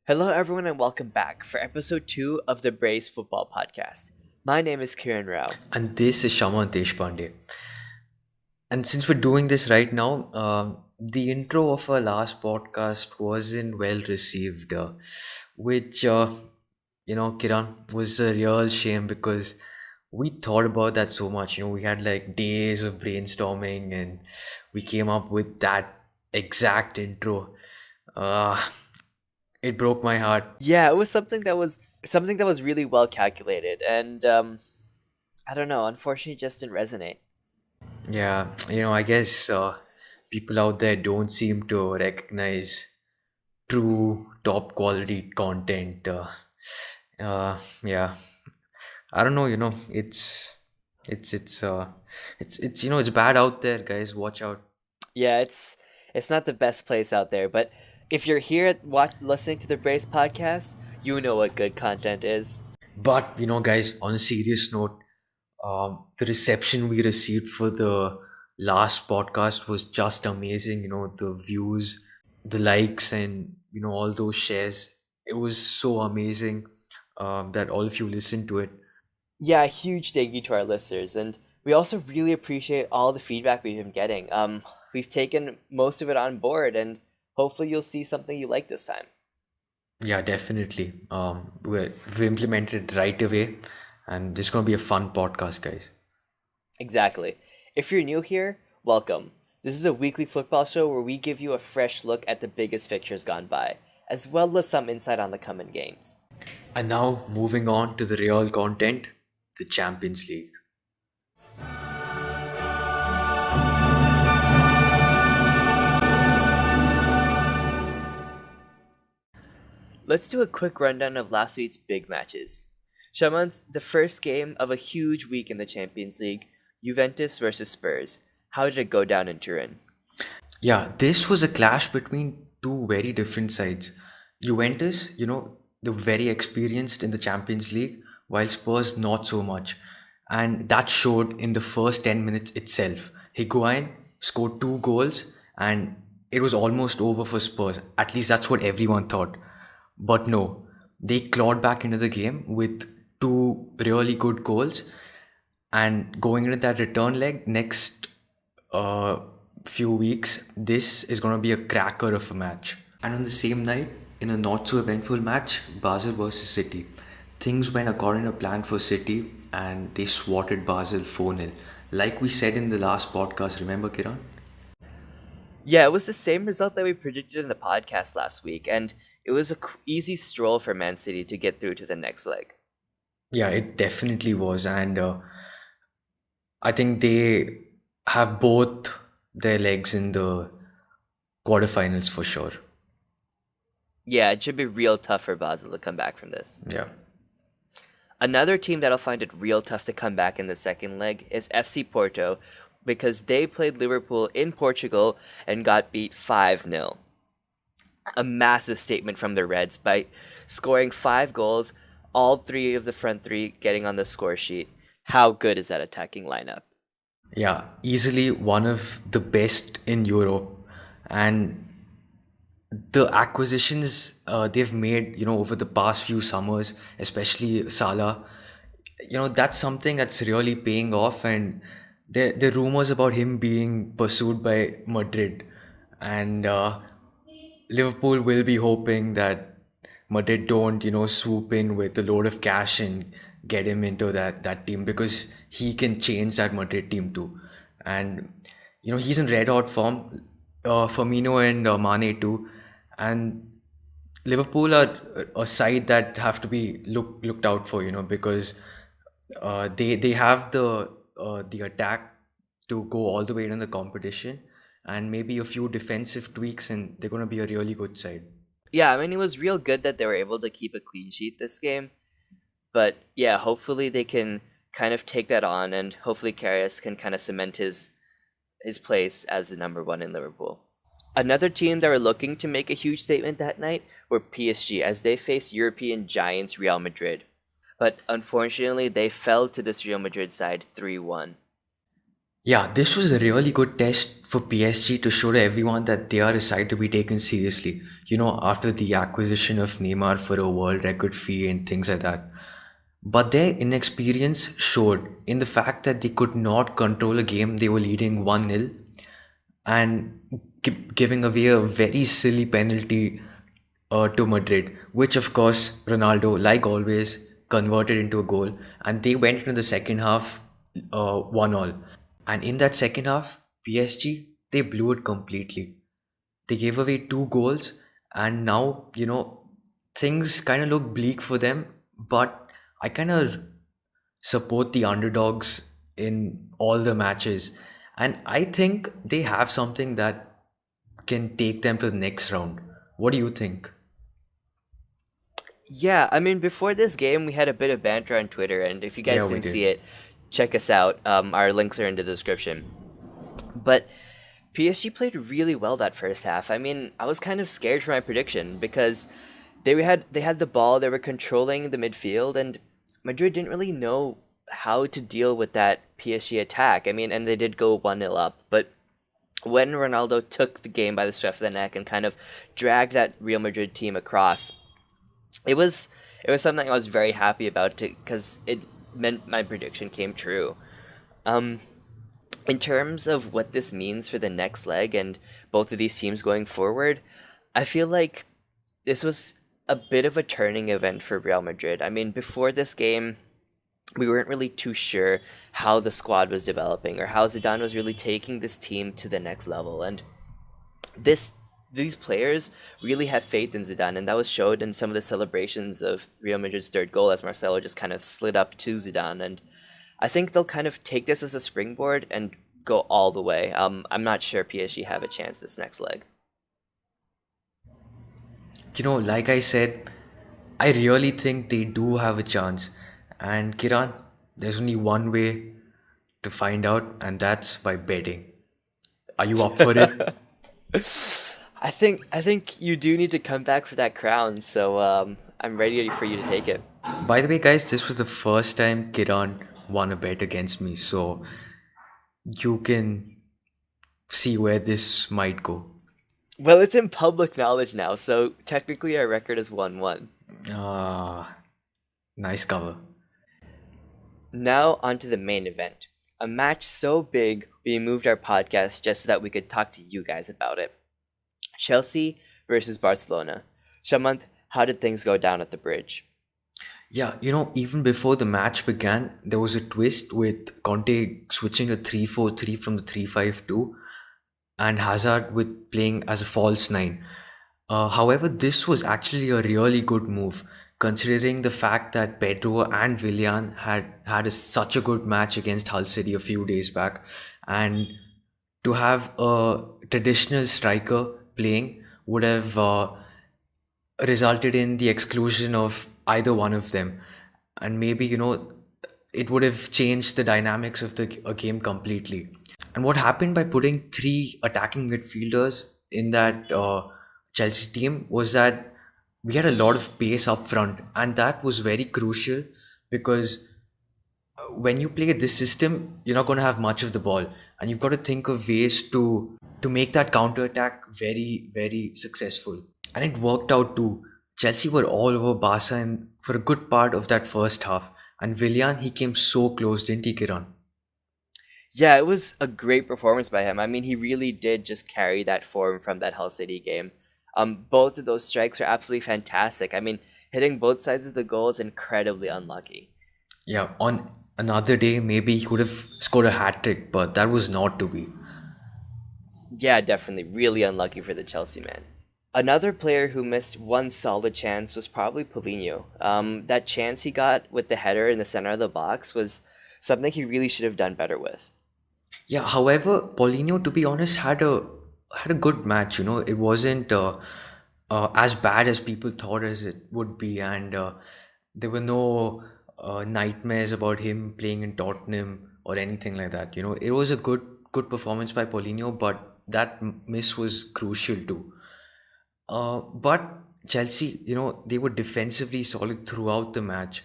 Hello, everyone, and welcome back for episode 2 of the Brace Football Podcast. My name is Kiren Rao. And this is Shamant Deshpande. And since we're doing this right now, the intro of our last podcast wasn't well received, which, Kiran, was a real shame because we thought about that so much. We had like days of brainstorming and we came up with that exact intro. Uh, it broke my heart. Yeah, it was something that was really well calculated, and I don't know. Unfortunately, it just didn't resonate. Yeah, I guess people out there don't seem to recognize true top quality content. Yeah, I don't know. It's it's uh, it's bad out there, guys. Watch out. Yeah, it's not the best place out there, but if you're here listening to the Brace Podcast, you know what good content is. But guys, on a serious note, the reception we received for the last podcast was just amazing. The views, the likes, and all those shares. It was so amazing that all of you listened to it. Yeah, a huge thank you to our listeners, and we also really appreciate all the feedback we've been getting. We've taken most of it on board, and hopefully you'll see something you like this time. Yeah, definitely. We implemented it right away, and this is gonna be a fun podcast, guys. Exactly. If you're new here, welcome. This is a weekly football show where we give you a fresh look at the biggest fixtures gone by, as well as some insight on the coming games. And now moving on to the real content, the Champions League. Let's do a quick rundown of last week's big matches. Shamant, the first game of a huge week in the Champions League, Juventus versus Spurs. How did it go down in Turin? Yeah, this was a clash between two very different sides. Juventus, they're very experienced in the Champions League, while Spurs not so much. And that showed in the first 10 minutes itself. Higuain scored two goals and it was almost over for Spurs. At least that's what everyone thought. But no, they clawed back into the game with two really good goals and going into that return leg next uh, few weeks, this is going to be a cracker of a match. And on the same night, in a not so eventful match, Basel versus City, things went according to plan for City and they swatted Basel 4-0. Like we said in the last podcast, remember, Kiran? Yeah, it was the same result that we predicted in the podcast last week, and it was a easy stroll for Man City to get through to the next leg. Yeah, it definitely was. And I think they have both their legs in the quarterfinals for sure. Yeah, it should be real tough for Basel to come back from this. Yeah. Another team that'll find it real tough to come back in the second leg is FC Porto because they played Liverpool in Portugal and got beat 5-0. A massive statement from the Reds by scoring 5 goals, all three of the front three getting on the score sheet. How good is that attacking lineup? Yeah, easily one of the best in Europe. And the acquisitions they've made, over the past few summers, especially Salah, that's something that's really paying off. And there are rumors about him being pursued by Madrid. And Liverpool will be hoping that Madrid don't, swoop in with a load of cash and get him into that team because he can change that Madrid team too. And he's in red hot form. Firmino and Mane too, and Liverpool are a side that have to be looked out for, because they have the attack to go all the way in the competition, and maybe a few defensive tweaks, and they're going to be a really good side. Yeah, I mean, it was real good that they were able to keep a clean sheet this game. But yeah, hopefully they can kind of take that on, and hopefully Karius can kind of cement his place as the number one in Liverpool. Another team that were looking to make a huge statement that night were PSG as they faced European giants Real Madrid. But unfortunately, they fell to this Real Madrid side 3-1. Yeah, this was a really good test for PSG to show to everyone that they are a side to be taken seriously. After the acquisition of Neymar for a world record fee and things like that. But their inexperience showed in the fact that they could not control a game they were leading 1-0 and giving away a very silly penalty to Madrid, which of course Ronaldo, like always, converted into a goal, and they went into the second half 1-all. And in that second half, PSG they blew it completely. They gave away two goals, and now things kind of look bleak for them. But I kind of support the underdogs in all the matches, and I think they have something that can take them to the next round. What do you think? Yeah, I mean, before this game, we had a bit of banter on Twitter, and if you Yeah, guys we didn't did. see it, check us out. Our links are in the description. But PSG played really well that first half. I mean, I was kind of scared for my prediction because they had the ball, they were controlling the midfield, and Madrid didn't really know how to deal with that PSG attack. I mean, and they did go 1-0 up, but when Ronaldo took the game by the scruff of the neck and kind of dragged that Real Madrid team across, it was it was something I was very happy about because it meant my prediction came true. Um, in terms of what this means for the next leg and both of these teams going forward, I feel like this was a bit of a turning event for Real Madrid. I mean, before this game, we weren't really too sure how the squad was developing or how Zidane was really taking this team to the next level. And this these players really have faith in Zidane, and that was showed in some of the celebrations of Real Madrid's third goal as Marcelo just kind of slid up to Zidane. And I think they'll kind of take this as a springboard and go all the way. I'm not sure PSG have a chance this next leg. Like I said, I really think they do have a chance. And Kiran, there's only one way to find out, and that's by betting. Are you up for it? I think you do need to come back for that crown, so I'm ready for you to take it. By the way, guys, this was the first time Kiran won a bet against me, so you can see where this might go. Well, it's in public knowledge now, so technically our record is 1-1. Ah, nice cover. Now onto the main event. A match so big we moved our podcast just so that we could talk to you guys about it. Chelsea versus Barcelona. Shamant, how did things go down at the bridge? Yeah, even before the match began, there was a twist with Conte switching to 3-4-3 from the 3-5-2 and Hazard with playing as a false nine. However, this was actually a really good move considering the fact that Pedro and Willian had such a good match against Hull City a few days back, and to have a traditional striker playing would have resulted in the exclusion of either one of them, and maybe it would have changed the dynamics of the a game completely. And what happened by putting three attacking midfielders in that Chelsea team was that we had a lot of pace up front, and that was very crucial because when you play this system, you're not going to have much of the ball, and you've got to think of ways to make that counter attack very, very successful. And it worked out too. Chelsea were all over Barca and for a good part of that first half. And Willian, he came so close, didn't he, Kiran? Yeah, it was a great performance by him. I mean, he really did just carry that form from that Hull City game. Both of those strikes are absolutely fantastic. I mean, hitting both sides of the goal is incredibly unlucky. Yeah, on another day, maybe he could have scored a hat trick, but that was not to be. Yeah, definitely. Really unlucky for the Chelsea man. Another player who missed one solid chance was probably Paulinho. That chance he got with the header in the center of the box was something he really should have done better with. Yeah, however, Paulinho, to be honest, had a good match. It wasn't as bad as people thought as it would be, and there were no nightmares about him playing in Tottenham or anything like that. It was a good performance by Paulinho, but that miss was crucial too. But Chelsea, they were defensively solid throughout the match,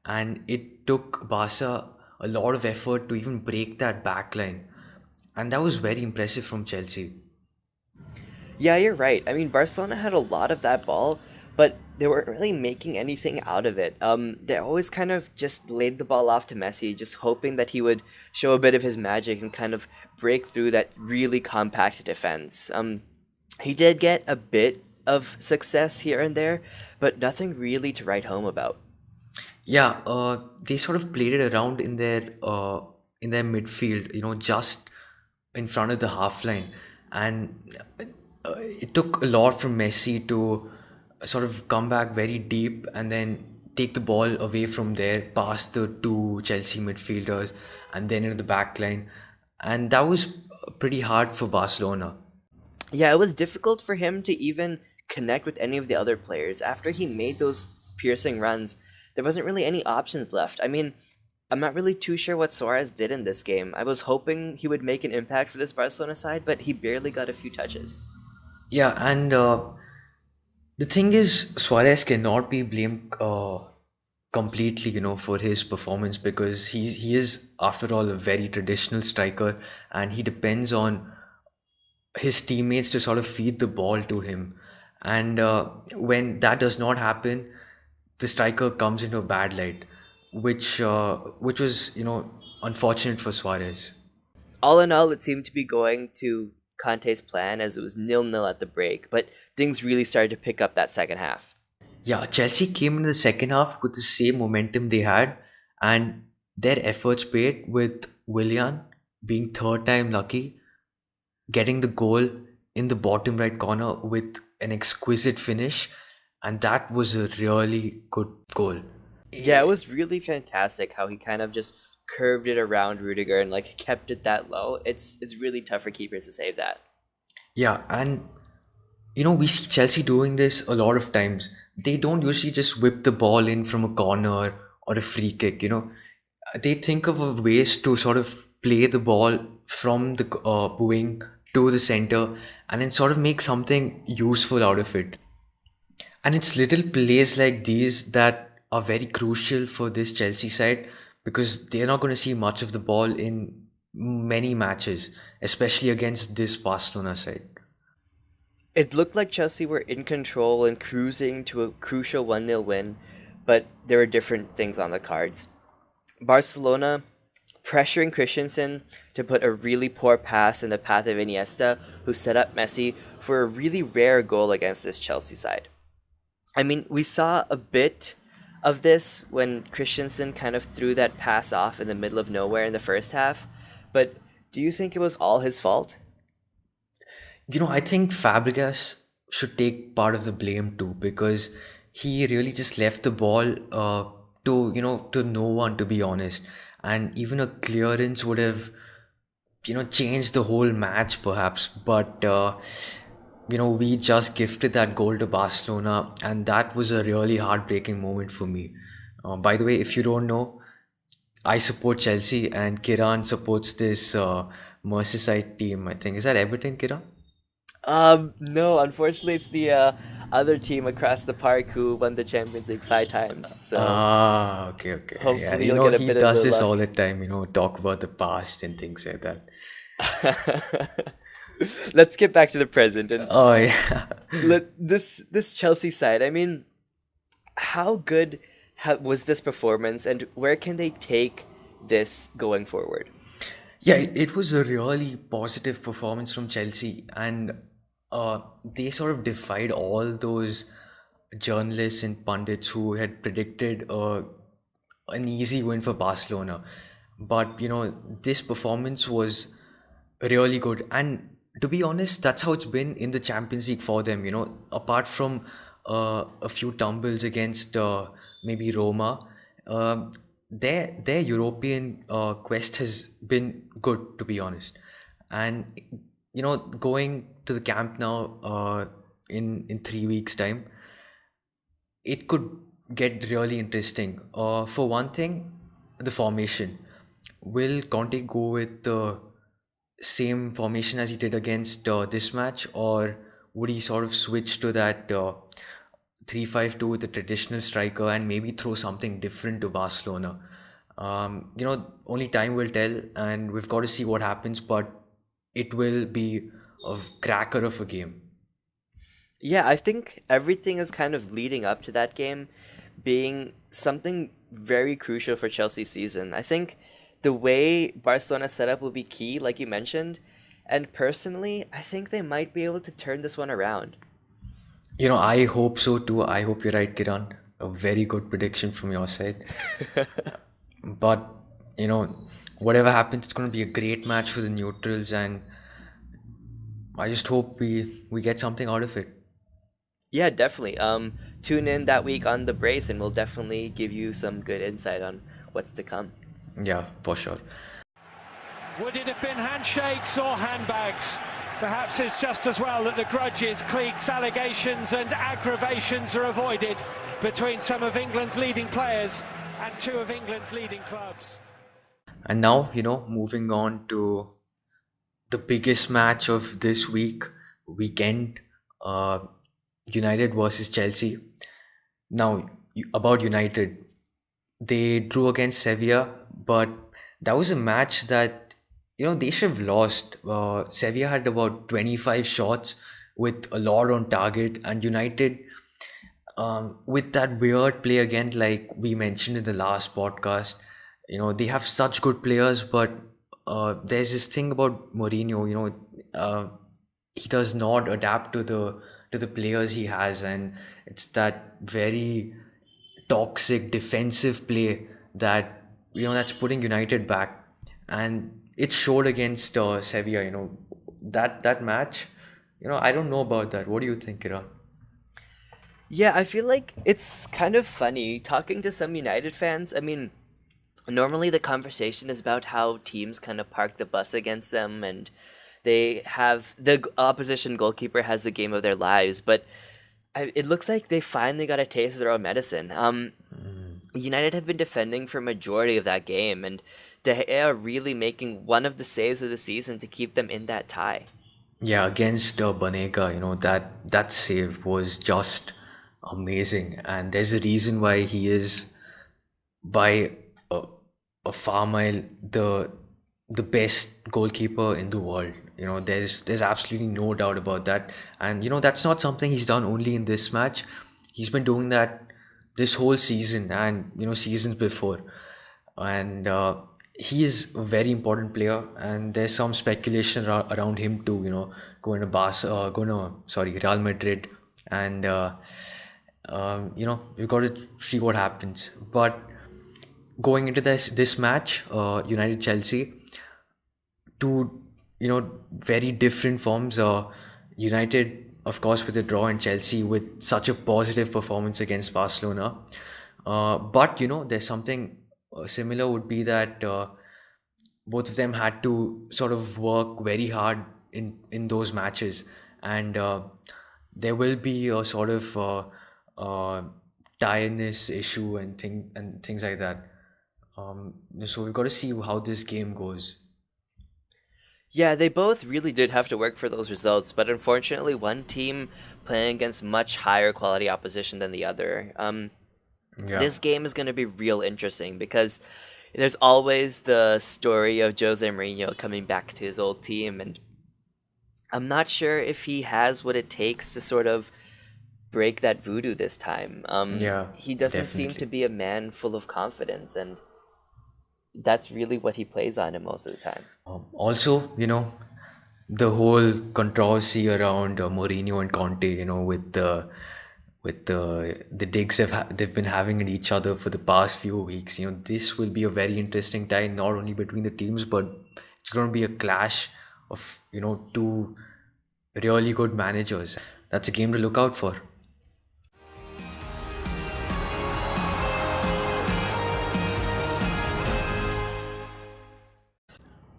and it took Barca a lot of effort to even break that back line. and that was very impressive from Chelsea. Yeah, you're right. I mean, Barcelona had a lot of that ball, but they weren't really making anything out of it. They always kind of just laid the ball off to Messi, just hoping that he would show a bit of his magic and kind of break through that really compact defense. He did get a bit of success here and there, but nothing really to write home about. Yeah, they sort of played it around in their midfield, just in front of the half line, and it took a lot from Messi to sort of come back very deep and then take the ball away from there, past the two Chelsea midfielders, and then into the back line, and that was pretty hard for Barcelona. Yeah, it was difficult for him to even connect with any of the other players. After he made those piercing runs, there wasn't really any options left. I mean, I'm not really too sure what Suarez did in this game. I was hoping he would make an impact for this Barcelona side, but he barely got a few touches. Yeah, and the thing is, Suarez cannot be blamed completely, for his performance because he is, after all, a very traditional striker, and he depends on his teammates to sort of feed the ball to him. And when that does not happen, the striker comes into a bad light, which was, unfortunate for Suarez. All in all, it seemed to be going to Conte's plan as it was nil-nil at the break, but things really started to pick up that second half. Yeah, Chelsea came in the second half with the same momentum they had, and their efforts paid with Willian being third time lucky, getting the goal in the bottom right corner with an exquisite finish, and that was a really good goal. Yeah, it was really fantastic how he kind of just curved it around Rudiger and like kept it that low. It's really tough for keepers to save that. Yeah, and we see Chelsea doing this a lot of times. They don't usually just whip the ball in from a corner or a free kick, They think of ways to sort of play the ball from the wing to the center and then sort of make something useful out of it. And it's little plays like these that are very crucial for this Chelsea side because they're not going to see much of the ball in many matches, especially against this Barcelona side. It looked like Chelsea were in control and cruising to a crucial 1-0 win, but there were different things on the cards. Barcelona pressuring Christensen to put a really poor pass in the path of Iniesta, who set up Messi for a really rare goal against this Chelsea side. I mean, we saw a bit of this when Christensen kind of threw that pass off in the middle of nowhere in the first half, but do you think it was all his fault? I think Fabregas should take part of the blame too because he really just left the ball to no one, to be honest. And even a clearance would have, changed the whole match perhaps. But, we just gifted that goal to Barcelona, and that was a really heartbreaking moment for me. By the way, if you don't know, I support Chelsea and Kiran supports this Merseyside team, I think. Is that Everton, Kiran? No, unfortunately, it's the other team across the park who won the Champions League 5 times. So Ah, okay, okay. Yeah, hopefully, you'll get a he bit of does the this all luck. the time, talk about the past and things like that. Let's get back to the present and Oh, yeah. this Chelsea side. I mean, how good was this performance, and where can they take this going forward? Yeah, it was a really positive performance from Chelsea, and they sort of defied all those journalists and pundits who had predicted an easy win for Barcelona. But this performance was really good, and to be honest, that's how it's been in the Champions League for them. Apart from a few tumbles against maybe Roma, their European quest has been good, to be honest. And going to the camp now in 3 weeks' time, it could get really interesting. For one thing, the formation. Will Conte go with the same formation as he did against this match, or would he sort of switch to that 3-5-2 with a traditional striker and maybe throw something different to Barcelona? Only time will tell, and we've got to see what happens. But it will be a cracker of a game. Yeah, I think everything is kind of leading up to that game being something very crucial for Chelsea's season. I think the way Barcelona set up will be key, like you mentioned, and personally, I think they might be able to turn this one around. I hope so too. I hope you're right, Kiran. A very good prediction from your side. But, you know, whatever happens, it's going to be a great match for the neutrals, and I just hope we get something out of it. Yeah, definitely. Tune in that week on the brace, and we'll definitely give you some good insight on what's to come. Yeah, for sure. Would it have been handshakes or handbags? Perhaps it's just as well that the grudges, cliques, allegations and aggravations are avoided between some of England's leading players and two of England's leading clubs. And now, moving on to the biggest match of this weekend, uh, United versus Chelsea. Now, about United, they drew against Sevilla, but that was a match that they should have lost. Sevilla had about 25 shots with a lot on target, and United, with that weird play again, like we mentioned in the last podcast, they have such good players, but there's this thing about Mourinho. He does not adapt to the players he has, and it's that very toxic defensive play that that's putting United back, and it showed against Sevilla. That match. I don't know about that. What do you think, Kiran? Yeah, I feel like it's kind of funny talking to some United fans. I mean, normally the conversation is about how teams kind of park the bus against them and they have opposition goalkeeper has the game of their lives, but it looks like they finally got a taste of their own medicine. United have been defending for majority of that game, and De Gea really making one of the saves of the season to keep them in that tie. Yeah, against Banega, that save was just amazing, and there's a reason why he is by a, a far mile the best goalkeeper in the world. There's absolutely no doubt about that, and that's not something he's done only in this match. He's been doing that this whole season and seasons before, and he is a very important player. And there's some speculation around him too. Going to Real Madrid, and we've got to see what happens. But going into this match, United Chelsea, two very different forms. United, of course, with a draw, and Chelsea with such a positive performance against Barcelona. But there's something similar would be that both of them had to sort of work very hard in those matches, and there will be a sort of uh, tiredness issue and things like that. So we've got to see how this game goes. Yeah, they both really did have to work for those results, but unfortunately, one team playing against much higher quality opposition than the other. Yeah. This game is going to be real interesting because there's always the story of Jose Mourinho coming back to his old team, and I'm not sure if he has what it takes to sort of break that voodoo this time. Yeah, He doesn't seem to definitely. be a man full of confidence, and that's really what he plays on him most of the time. Also, the whole controversy around Mourinho and Conte, with the digs they've been having at each other for the past few weeks. This will be a very interesting time, not only between the teams, but it's going to be a clash of two really good managers. That's a game to look out for.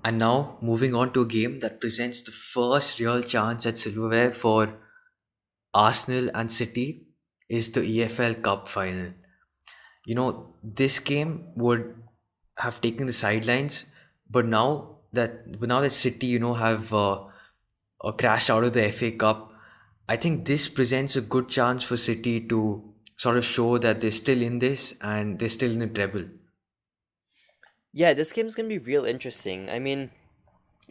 And now moving on to a game that presents the first real chance at silverware for Arsenal and City is the EFL Cup Final. This game would have taken the sidelines, but now that City, have crashed out of the FA Cup, I think this presents a good chance for City to sort of show that they're still in this and they're still in the treble. Yeah, this game's gonna be real interesting. I mean,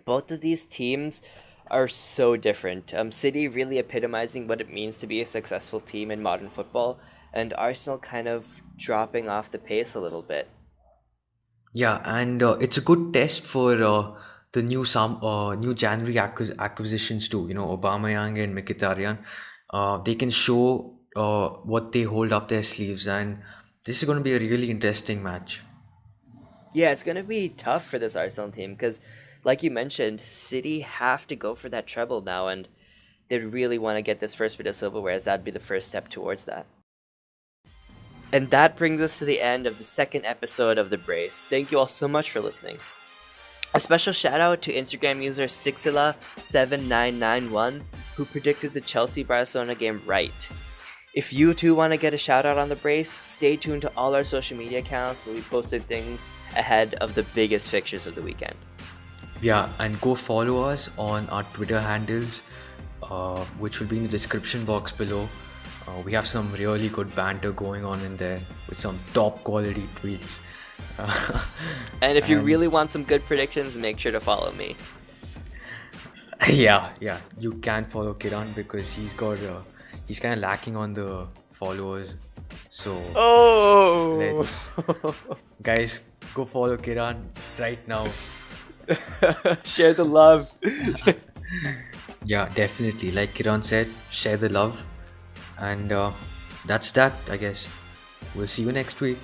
both of these teams are so different. City really epitomizing what it means to be a successful team in modern football, and Arsenal kind of dropping off the pace a little bit. Yeah, and it's a good test for the new January acquisitions too. You know, Aubameyang and Mkhitaryan. They can show what they hold up their sleeves, and this is going to be a really interesting match. Yeah, it's going to be tough for this Arsenal team because, like you mentioned, City have to go for that treble now, and they really want to get this first bit of silverware, as that'd be the first step towards that. And that brings us to the end of the second episode of The Brace. Thank you all so much for listening. A special shout out to Instagram user Sixila7991 who predicted the Chelsea Barcelona game right. If you too want to get a shout out on The Brace, stay tuned to all our social media accounts. We'll be posting things ahead of the biggest fixtures of the weekend. Yeah, and go follow us on our Twitter handles, which will be in the description box below. We have some really good banter going on in there with some top quality tweets. And if you really want some good predictions, make sure to follow me. Yeah, you can follow Kiran because he's kind of lacking on the followers. So let's guys go follow Kiran right now. Share the love. Yeah, definitely. Like Kiran said, share the love. And that's that, I guess. We'll see you next week.